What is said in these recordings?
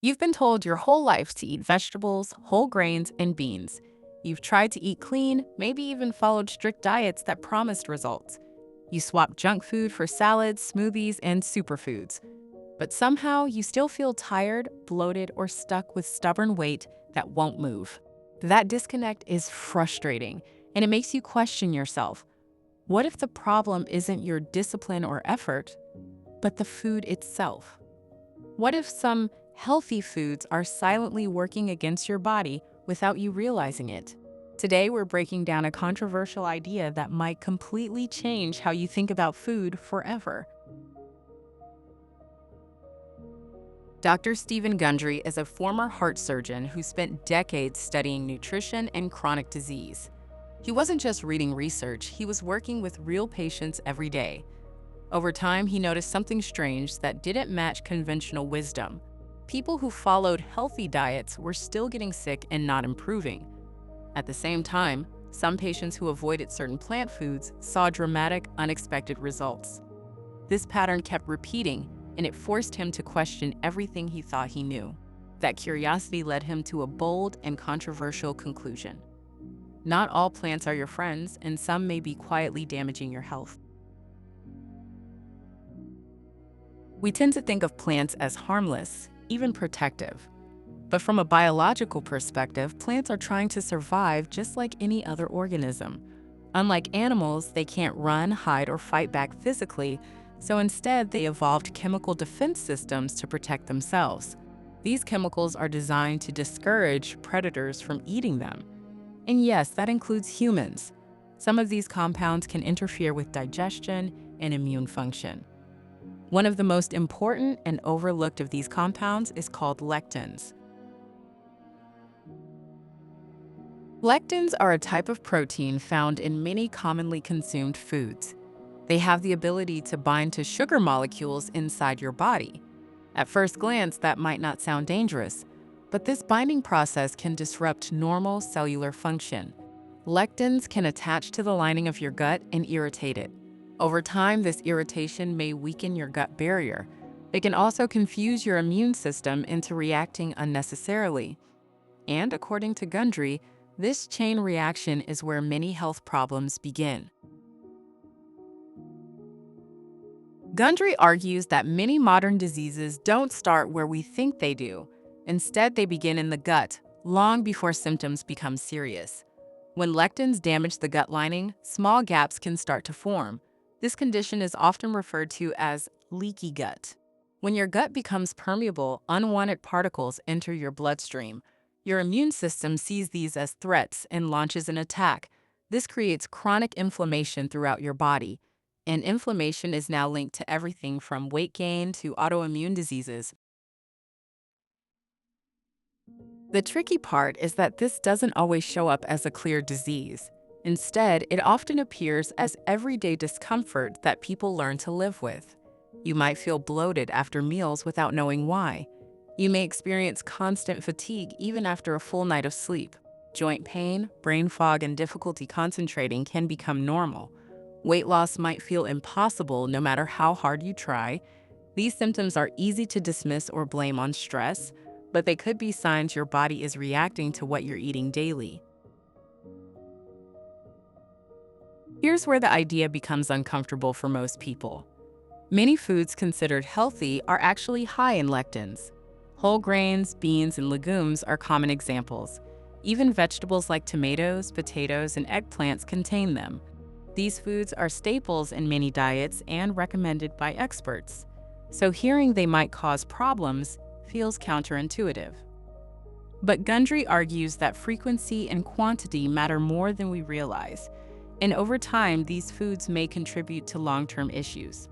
You've been told your whole life to eat vegetables, whole grains, and beans. You've tried to eat clean, maybe even followed strict diets that promised results. You swapped junk food for salads, smoothies, and superfoods. But somehow you still feel tired, bloated, or stuck with stubborn weight that won't move. That disconnect is frustrating, and it makes you question yourself. What if the problem isn't your discipline or effort, but the food itself? What if some healthy foods are silently working against your body without you realizing it? Today, we're breaking down a controversial idea that might completely change how you think about food forever. Dr. Stephen Gundry is a former heart surgeon who spent decades studying nutrition and chronic disease. He wasn't just reading research, he was working with real patients every day. Over time, he noticed something strange that didn't match conventional wisdom. People who followed healthy diets were still getting sick and not improving. At the same time, some patients who avoided certain plant foods saw dramatic, unexpected results. This pattern kept repeating, and it forced him to question everything he thought he knew. That curiosity led him to a bold and controversial conclusion. Not all plants are your friends, and some may be quietly damaging your health. We tend to think of plants as harmless, even protective. But from a biological perspective, plants are trying to survive just like any other organism. Unlike animals, they can't run, hide, or fight back physically, so instead they evolved chemical defense systems to protect themselves. These chemicals are designed to discourage predators from eating them. And yes, that includes humans. Some of these compounds can interfere with digestion and immune function. One of the most important and overlooked of these compounds is called lectins. Lectins are a type of protein found in many commonly consumed foods. They have the ability to bind to sugar molecules inside your body. At first glance, that might not sound dangerous, but this binding process can disrupt normal cellular function. Lectins can attach to the lining of your gut and irritate it. Over time, this irritation may weaken your gut barrier. It can also confuse your immune system into reacting unnecessarily. And according to Gundry, this chain reaction is where many health problems begin. Gundry argues that many modern diseases don't start where we think they do. Instead, they begin in the gut, long before symptoms become serious. When lectins damage the gut lining, small gaps can start to form. This condition is often referred to as leaky gut. When your gut becomes permeable, unwanted particles enter your bloodstream. Your immune system sees these as threats and launches an attack. This creates chronic inflammation throughout your body. And inflammation is now linked to everything from weight gain to autoimmune diseases. The tricky part is that this doesn't always show up as a clear disease. Instead, it often appears as everyday discomfort that people learn to live with. You might feel bloated after meals without knowing why. You may experience constant fatigue even after a full night of sleep. Joint pain, brain fog, and difficulty concentrating can become normal. Weight loss might feel impossible no matter how hard you try. These symptoms are easy to dismiss or blame on stress, but they could be signs your body is reacting to what you're eating daily. Here's where the idea becomes uncomfortable for most people. Many foods considered healthy are actually high in lectins. Whole grains, beans, and legumes are common examples. Even vegetables like tomatoes, potatoes, and eggplants contain them. These foods are staples in many diets and recommended by experts. So hearing they might cause problems feels counterintuitive. But Gundry argues that frequency and quantity matter more than we realize, and over time, these foods may contribute to long-term issues.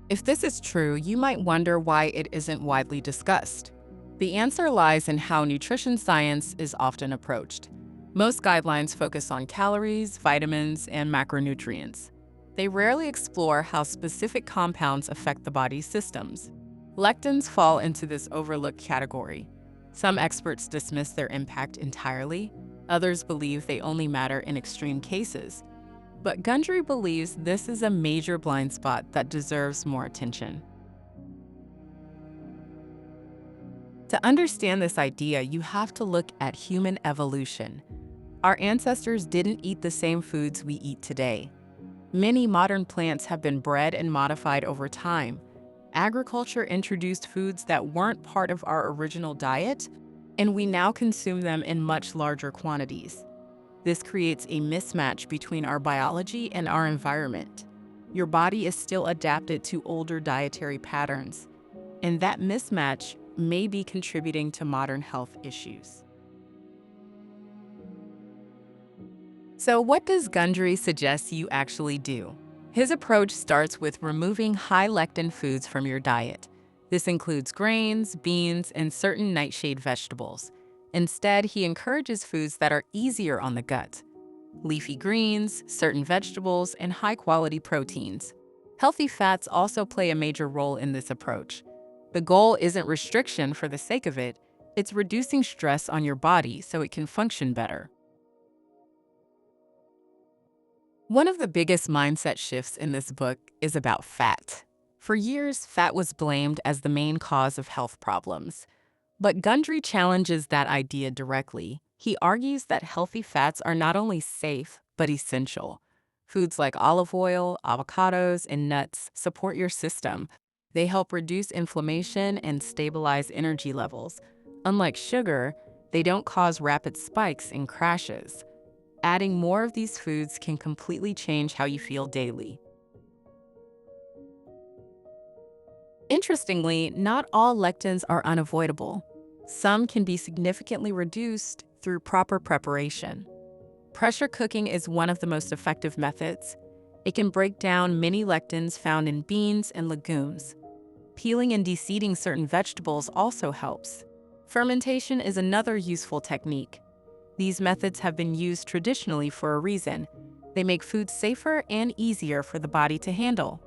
If this is true, you might wonder why it isn't widely discussed. The answer lies in how nutrition science is often approached. Most guidelines focus on calories, vitamins, and macronutrients. They rarely explore how specific compounds affect the body's systems. Lectins fall into this overlooked category. Some experts dismiss their impact entirely. Others believe they only matter in extreme cases. But Gundry believes this is a major blind spot that deserves more attention. To understand this idea, you have to look at human evolution. Our ancestors didn't eat the same foods we eat today. Many modern plants have been bred and modified over time. Agriculture introduced foods that weren't part of our original diet, and we now consume them in much larger quantities. This creates a mismatch between our biology and our environment. Your body is still adapted to older dietary patterns, and that mismatch may be contributing to modern health issues. So, what does Gundry suggest you actually do? His approach starts with removing high lectin foods from your diet. This includes grains, beans, and certain nightshade vegetables. Instead, he encourages foods that are easier on the gut: leafy greens, certain vegetables, and high-quality proteins. Healthy fats also play a major role in this approach. The goal isn't restriction for the sake of it, it's reducing stress on your body so it can function better. One of the biggest mindset shifts in this book is about fat. For years, fat was blamed as the main cause of health problems. But Gundry challenges that idea directly. He argues that healthy fats are not only safe, but essential. Foods like olive oil, avocados, and nuts support your system. They help reduce inflammation and stabilize energy levels. Unlike sugar, they don't cause rapid spikes and crashes. Adding more of these foods can completely change how you feel daily. Interestingly, not all lectins are unavoidable. Some can be significantly reduced through proper preparation. Pressure cooking is one of the most effective methods. It can break down many lectins found in beans and legumes. Peeling and deseeding certain vegetables also helps. Fermentation is another useful technique. These methods have been used traditionally for a reason. They make food safer and easier for the body to handle.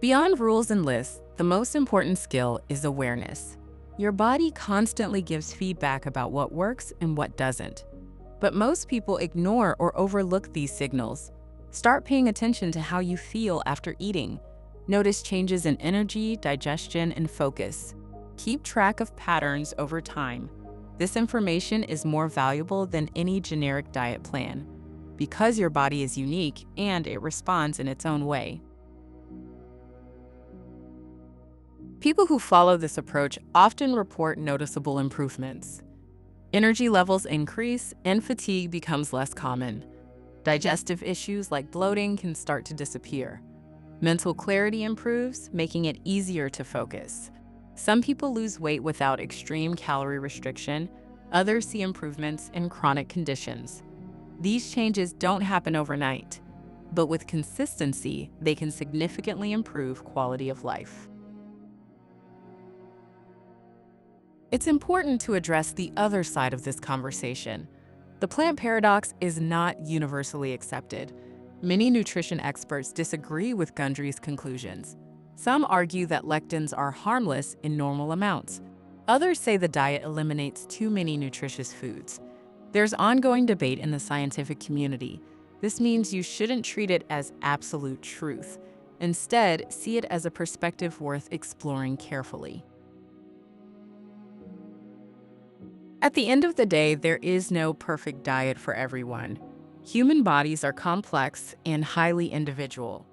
Beyond rules and lists, the most important skill is awareness. Your body constantly gives feedback about what works and what doesn't. But most people ignore or overlook these signals. Start paying attention to how you feel after eating. Notice changes in energy, digestion, and focus. Keep track of patterns over time. This information is more valuable than any generic diet plan, because your body is unique and it responds in its own way. People who follow this approach often report noticeable improvements. Energy levels increase and fatigue becomes less common. Digestive issues like bloating can start to disappear. Mental clarity improves, making it easier to focus. Some people lose weight without extreme calorie restriction. Others see improvements in chronic conditions. These changes don't happen overnight, but with consistency, they can significantly improve quality of life. It's important to address the other side of this conversation. The plant paradox is not universally accepted. Many nutrition experts disagree with Gundry's conclusions. Some argue that lectins are harmless in normal amounts. Others say the diet eliminates too many nutritious foods. There's ongoing debate in the scientific community. This means you shouldn't treat it as absolute truth. Instead, see it as a perspective worth exploring carefully. At the end of the day, there is no perfect diet for everyone. Human bodies are complex and highly individual.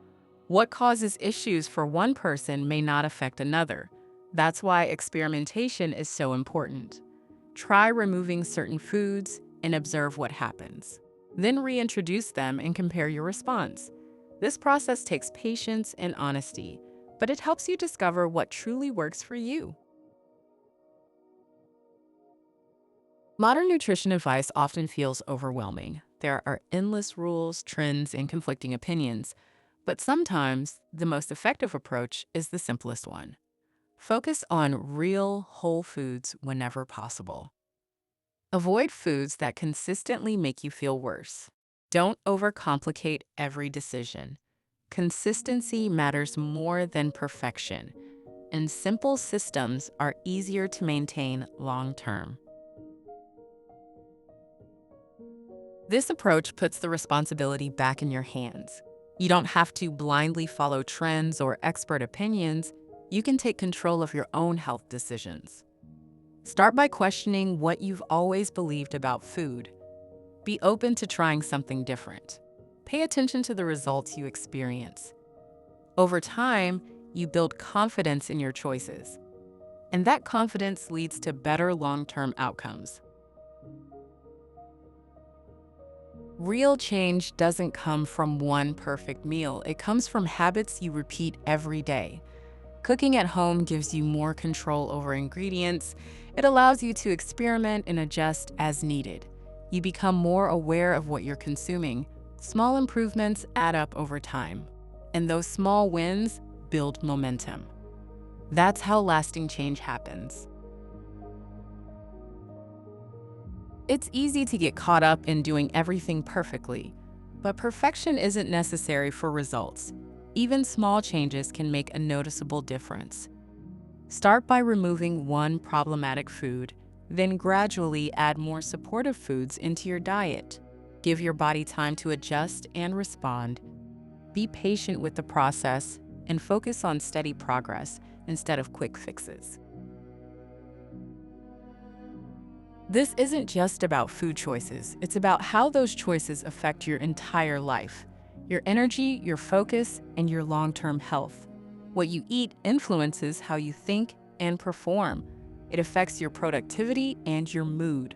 What causes issues for one person may not affect another. That's why experimentation is so important. Try removing certain foods and observe what happens. Then reintroduce them and compare your response. This process takes patience and honesty, but it helps you discover what truly works for you. Modern nutrition advice often feels overwhelming. There are endless rules, trends, and conflicting opinions. But sometimes the most effective approach is the simplest one. Focus on real, whole foods whenever possible. Avoid foods that consistently make you feel worse. Don't overcomplicate every decision. Consistency matters more than perfection, and simple systems are easier to maintain long term. This approach puts the responsibility back in your hands. You don't have to blindly follow trends or expert opinions. you can take control of your own health decisions. Start by questioning what you've always believed about food. Be open to trying something different. Pay attention to the results you experience. Over time, you build confidence in your choices, and that confidence leads to better long-term outcomes. Real change doesn't come from one perfect meal. It comes from habits you repeat every day. Cooking at home gives you more control over ingredients. It allows you to experiment and adjust as needed. You become more aware of what you're consuming. Small improvements add up over time, and those small wins build momentum. That's how lasting change happens. It's easy to get caught up in doing everything perfectly, but perfection isn't necessary for results. Even small changes can make a noticeable difference. Start by removing one problematic food, then gradually add more supportive foods into your diet. Give your body time to adjust and respond. Be patient with the process and focus on steady progress instead of quick fixes. This isn't just about food choices, it's about how those choices affect your entire life, your energy, your focus, and your long-term health. What you eat influences how you think and perform. It affects your productivity and your mood.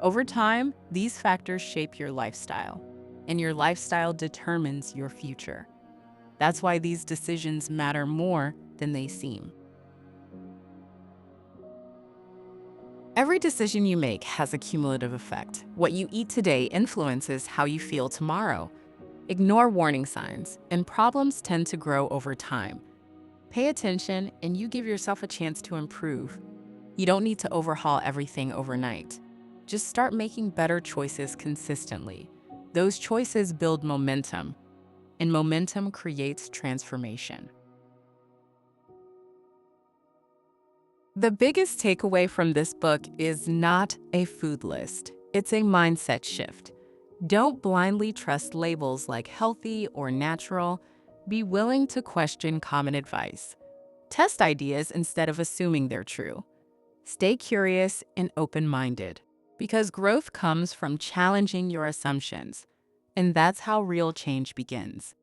Over time, these factors shape your lifestyle, and your lifestyle determines your future. That's why these decisions matter more than they seem. Every decision you make has a cumulative effect. What you eat today influences how you feel tomorrow. Ignore warning signs, and problems tend to grow over time. Pay attention, and you give yourself a chance to improve. You don't need to overhaul everything overnight. Just start making better choices consistently. Those choices build momentum, and momentum creates transformation. The biggest takeaway from this book is not a food list. It's a mindset shift. Don't blindly trust labels like healthy or natural. Be willing to question common advice. Test ideas instead of assuming they're true. Stay curious and open-minded, because growth comes from challenging your assumptions, and that's how real change begins.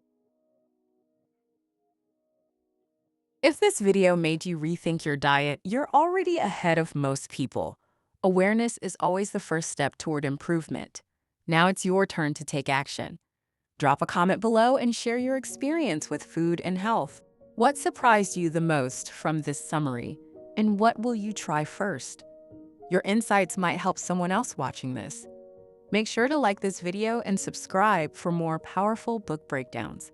If this video made you rethink your diet, you're already ahead of most people. Awareness is always the first step toward improvement. Now it's your turn to take action. Drop a comment below and share your experience with food and health. What surprised you the most from this summary? And what will you try first? Your insights might help someone else watching this. Make sure to like this video and subscribe for more powerful book breakdowns.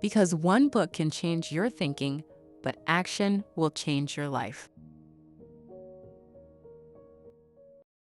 Because one book can change your thinking, but action will change your life.